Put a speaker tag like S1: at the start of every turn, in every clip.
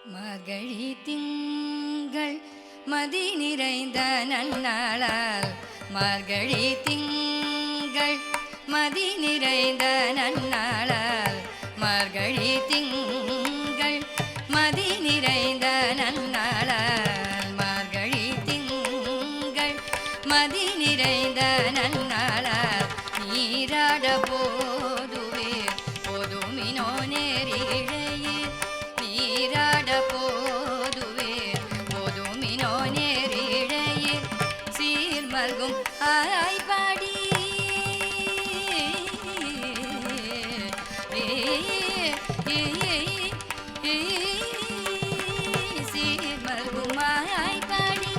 S1: மார்கழி திங்கள் மதி நிறைந்த நன்னாளால் மார்கழி திங்கள் மதி நிறைந்த நன்னாளால் மார்கழி திங்கள் மதி நிறைந்த நன்னாளால் மார்கழி திங்கள் மதி நிறைந்த நன்னாளால் நீராட போதுவே போதுமினோ நேரிழையே நீராட போதுவே போதுமினோ நேரிழையே சீர்மல்கும் ஆய்பாடி சீர்மல்கும் ஆய்பாடி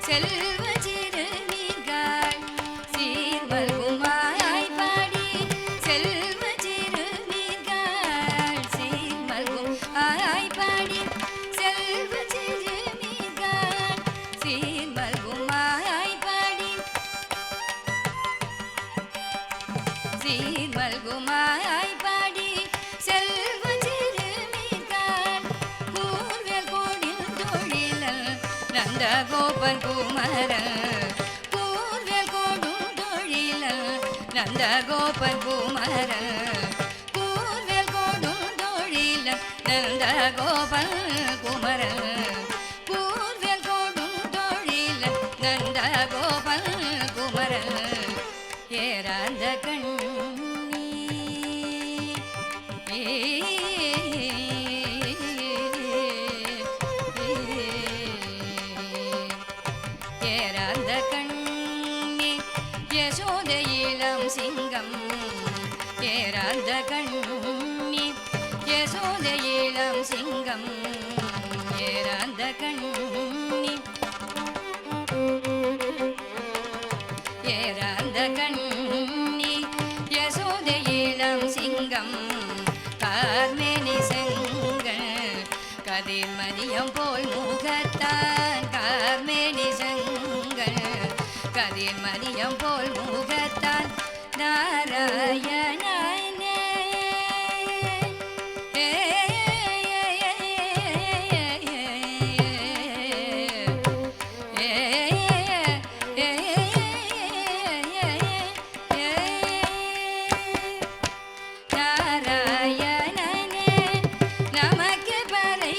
S1: செல்வ சிறுமிகள் சீர்மல்கும் ஆய்பாடி செல்வ சிறுமிகள் சீர்மல்கும் ஆய்பாடி செல்வ சிறுமிகள் சீர்மல்கும் ஆய்பாடி சீர்மல்கும் ஆய்பாடி செல்வ சிறுமிகள் கூர்வேல் கோடில் தொழிலல் நந்த கோபன் குமரன் கூர்வேல் கோடும் தொழிலல் நந்த கோபன் குமரன் கூர்வேல் கோடும் தொழிலல் நந்த கோபன் குமரன் கூர்வேல் கோடும் தொழிலல் நந்த கோபன் குமரன் ஏறாந்த கண்ணி ஏறாந்த கண்ணி யசோத இளம் சிங்கம் ஏறாந்த கண்ணி யசோத இளம் சிங்கம் ஏறாந்த கண்ணி ஏறாந்த கண்ணி யசோத இளம் சிங்கம் கார்மேனி செங்கல் கதிர் மதியம் போல் முகத்தான் கார்மேனி செங்கல் கதிர் மதியம் போல் முகத்தான் நாராயணனே நமக்கு பறை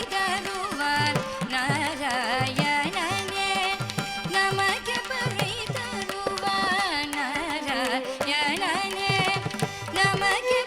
S1: தருவார் நாராயணனே நமக்கு பறை தருவார் நாராயணனே நமக்கு